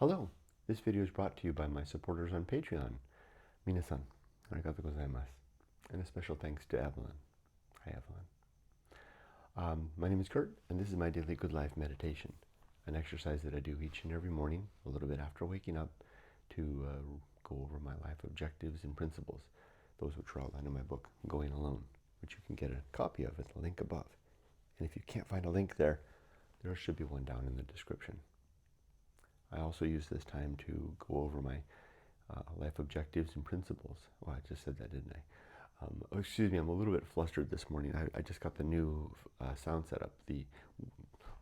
Hello, this video is brought to you by my supporters on Patreon. Minasan, arigatou gozaimasu. And a special thanks to Evelyn. Hi, Evelyn. My name is Kurt, and this is my daily good life meditation, an exercise that I do each and every morning, a little bit after waking up, to go over my life objectives and principles, those which are outlined in my book, Going Alone, which you can get a copy of at the link above. And if you can't find a link there, there should be one down in the description. I also use this time to go over my life objectives and principles. Well, I just said that, didn't I? Excuse me, I'm a little bit flustered this morning. I just got the new sound setup. The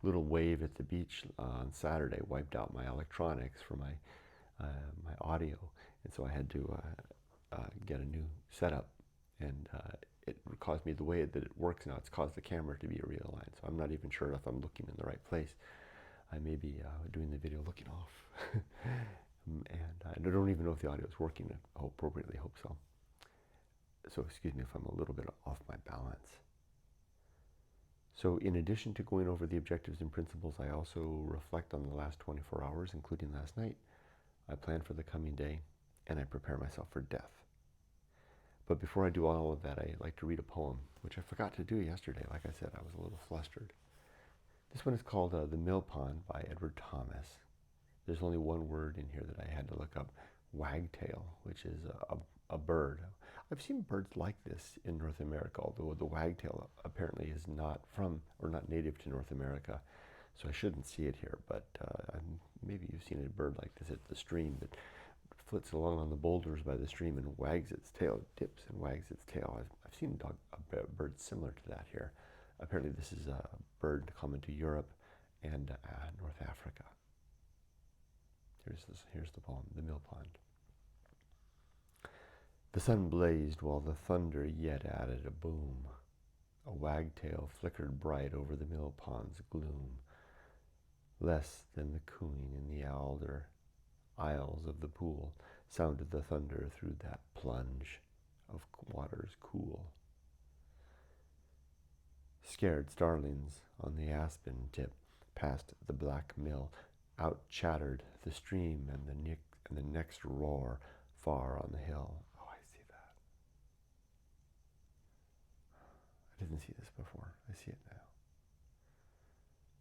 little wave at the beach on Saturday wiped out my electronics for my my audio, and so I had to get a new setup. And it caused me, the way that it works now, it's caused the camera to be realigned. So I'm not even sure if I'm looking in the right place. I may be doing the video looking off. And I don't even know if the audio is working appropriately. Hope so. So excuse me if I'm a little bit off my balance. So in addition to going over the objectives and principles, I also reflect on the last 24 hours, including last night. I plan for the coming day, and I prepare myself for death. But before I do all of that, I like to read a poem, which I forgot to do yesterday. Like I said, I was a little flustered. This one is called The Mill Pond by Edward Thomas. There's only one word in here that I had to look up, wagtail, which is a bird. I've seen birds like this in North America, although the wagtail apparently is not from, or not native to North America, so I shouldn't see it here. But maybe you've seen a bird like this at the stream that flits along on the boulders by the stream and wags its tail. It dips and wags its tail. I've seen a bird similar to that here. Apparently this is a bird common to Europe and North Africa. Here's the poem, The Mill Pond. The sun blazed while the thunder yet added a boom. A wagtail flickered bright over the mill pond's gloom. Less than the cooing in the alder aisles of the pool sounded the thunder through that plunge of waters cool. Scared starlings on the aspen tip past the black mill out chattered the stream and the next roar far on the hill. Oh, I see that. I didn't see this before. I see it now.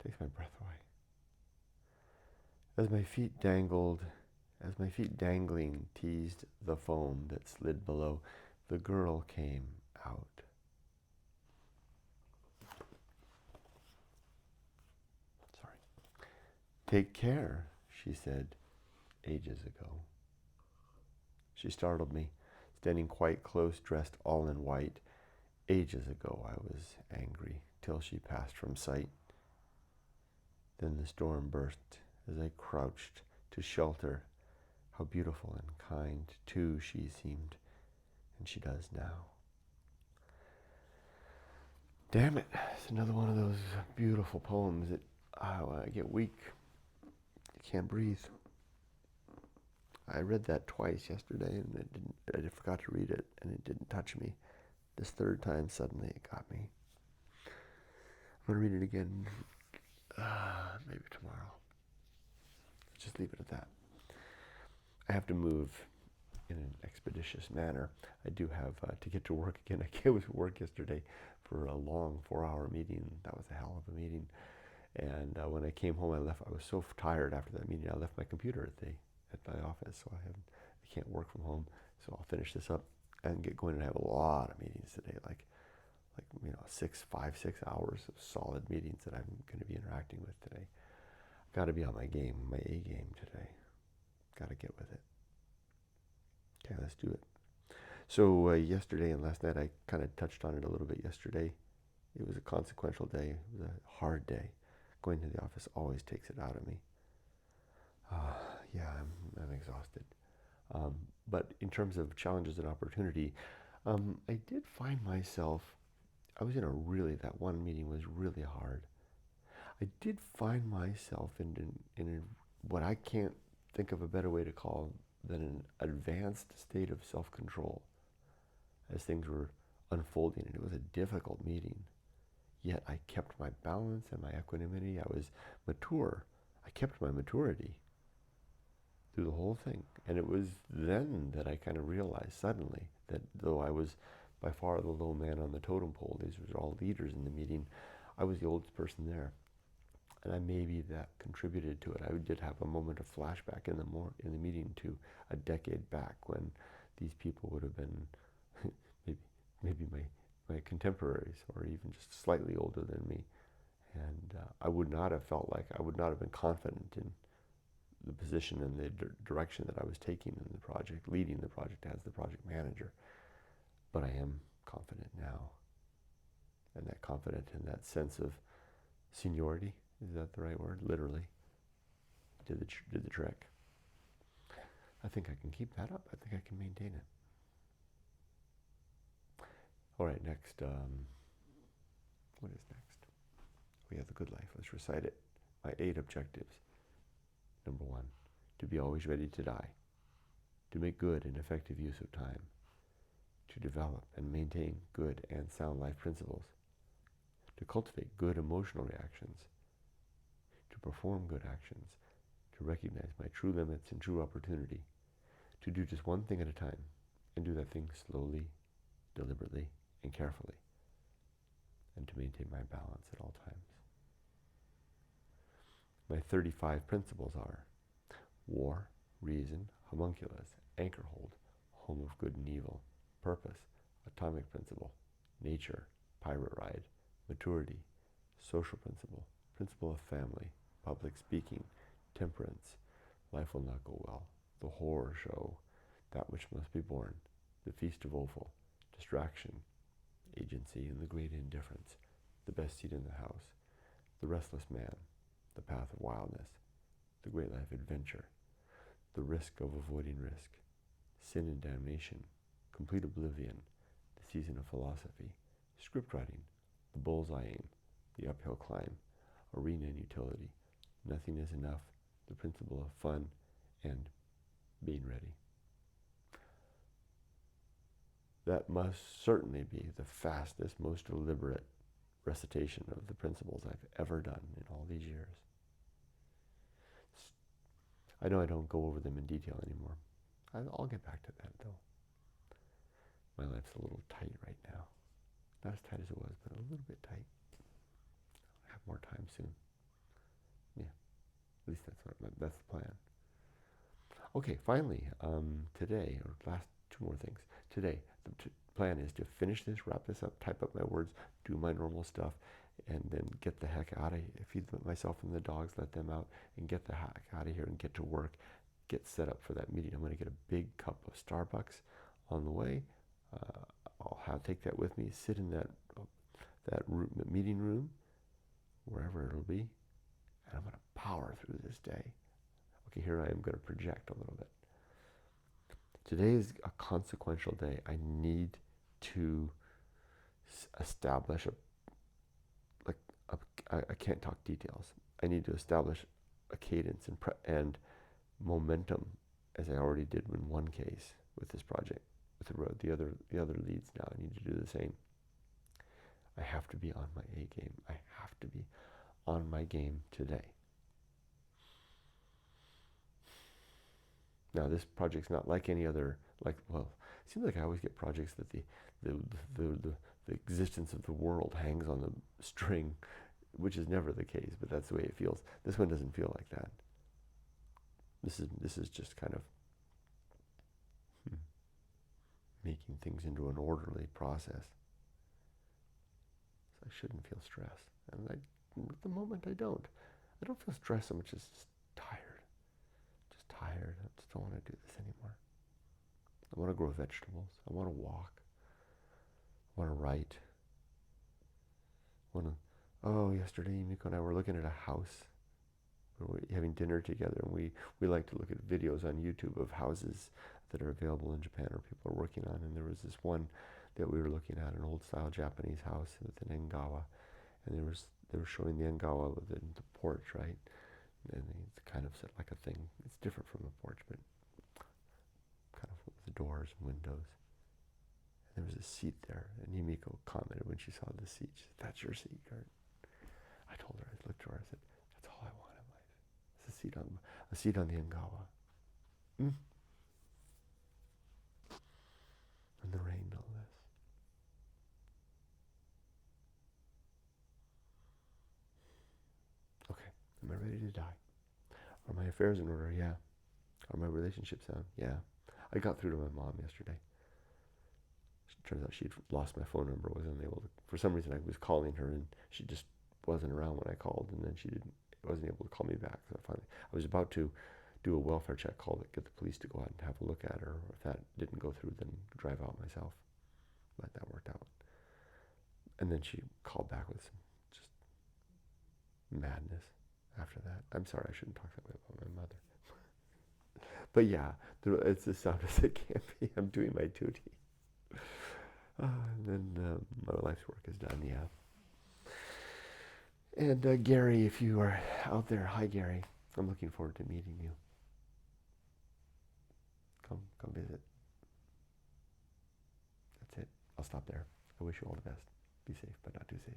Takes my breath away. As my feet dangling teased the foam that slid below, the girl came out. Sorry. Take care, she said ages ago. She startled me, standing quite close, dressed all in white. Ages ago I was angry, till she passed from sight. Then the storm burst as I crouched to shelter. How beautiful and kind, too, she seemed, and she does now. Damn it, it's another one of those beautiful poems that I get weak. I can't breathe. I read that twice yesterday, and I forgot to read it, and it didn't touch me. This third time, suddenly it got me. I'm going to read it again, maybe tomorrow. Just leave it at that. I have to move in an expeditious manner. I do have to get to work again. I was at work yesterday for a long 4-hour meeting. That was a hell of a meeting. And when I came home, I was so tired after that meeting. I left my computer at my office, so I can't work from home. So I'll finish this up and get going. And I have a lot of meetings today, like 5-6 hours of solid meetings that I'm going to be interacting with today. Got to be on my game, my A game today. Got to get with it. Okay, let's do it. So yesterday and last night, I kind of touched on it a little bit yesterday. It was a consequential day. It was a hard day. Going to the office always takes it out of me. Yeah, I'm exhausted. But in terms of challenges and opportunity, I did find myself, that one meeting was really hard. I did find myself in what I can't think of a better way to call than an advanced state of self-control as things were unfolding, and it was a difficult meeting. Yet I kept my balance and my equanimity. I was mature. I kept my maturity. through the whole thing. And it was then that I kind of realized suddenly that though I was by far the low man on the totem pole, these were all leaders in the meeting, I was the oldest person there. And I maybe that contributed to it. I did have a moment of flashback in the meeting to a decade back when these people would have been maybe my contemporaries or even just slightly older than me. And I would not have felt like I would not have been confident in the position and the direction that I was taking in the project, leading the project as the project manager. But I am confident now. And that confident in that sense of seniority, is that the right word? Literally, did the trick. I think I can keep that up. I think I can maintain it. All right, next. What is next? We have the good life. Let's recite it. My 8 objectives. Number 1, to be always ready to die, to make good and effective use of time, to develop and maintain good and sound life principles, to cultivate good emotional reactions, to perform good actions, to recognize my true limits and true opportunity, to do just one thing at a time, and do that thing slowly, deliberately, and carefully, and to maintain my balance at all times. My 35 principles are war, reason, homunculus, Anchorhold, home of good and evil, purpose, atomic principle, nature, pirate ride, maturity, social principle, principle of family, public speaking, temperance, life will not go well, the horror show, that which must be born, the feast of offal, distraction, agency and the great indifference, the best seat in the house, the restless man, the path of wildness, the great life adventure, the risk of avoiding risk, sin and damnation, complete oblivion, the season of philosophy, script writing, the bullseye aim, the uphill climb, arena and utility, nothing is enough, the principle of fun, and being ready. That must certainly be the fastest, most deliberate recitation of the principles I've ever done in all these years. I know I don't go over them in detail anymore. I'll get back to that though. My life's a little tight right now. Not as tight as it was, but a little bit tight. I'll have more time soon. Yeah, at least that's the plan. Okay, finally, today, or last 2 more things. Today, the plan is to finish this, wrap this up, type up my words, do my normal stuff, and then get the heck out of here, feed myself and the dogs, let them out, and get the heck out of here and get to work, get set up for that meeting. I'm going to get a big cup of Starbucks on the way. I'll take that with me, sit in that meeting room, wherever it'll be, and I'm going to power through this day. Okay, here I am going to project a little bit. Today is a consequential day. I need to establish I can't talk details. I need to establish a cadence and momentum, as I already did in one case with this project, with the other leads. Now I need to do the same. I have to be on my A game. I have to be on my game today. Now this project's not like any other. It seems like I always get projects that the existence of the world hangs on the string, which is never the case, but that's the way it feels. This one doesn't feel like that. This is just kind of making things into an orderly process. So I shouldn't feel stressed, and at the moment I don't. I don't feel stressed so much as just tired. Just tired. I just don't want to do this anymore. I want to grow vegetables. I want to walk. I want to write. Yesterday Miko and I were looking at a house. We were having dinner together, and we like to look at videos on YouTube of houses that are available in Japan or people are working on. And there was this one that we were looking at, an old-style Japanese house with an engawa, and they were showing the engawa with the porch, right? And it's kind of set like a thing. It's different from a porch, but kind of with the doors and windows. And there was a seat there, and Yumiko commented when she saw the seat. She said, "That's your seat, Kurt." I told her, I looked to her, I said, "That's all I want in life. It's a seat on the engawa." Mm. And the rain, no less. Okay, am I ready to die? Are my affairs in order? Yeah. Are my relationships sound? Yeah. I got through to my mom yesterday. It turns out she'd lost my phone number, wasn't able to, for some reason I was calling her and she just wasn't around when I called, and then she wasn't able to call me back. So I was about to do a welfare check call to get the police to go out and have a look at her. If that didn't go through, then drive out myself. But that worked out. And then she called back with some just madness after that. I'm sorry, I shouldn't talk that way about my mother. But yeah, it's as sound as it can be. I'm doing my duty. And then my life's work is done, yeah. And Gary, if you are out there, hi Gary. I'm looking forward to meeting you. Come visit. That's it. I'll stop there. I wish you all the best. Be safe, but not too safe.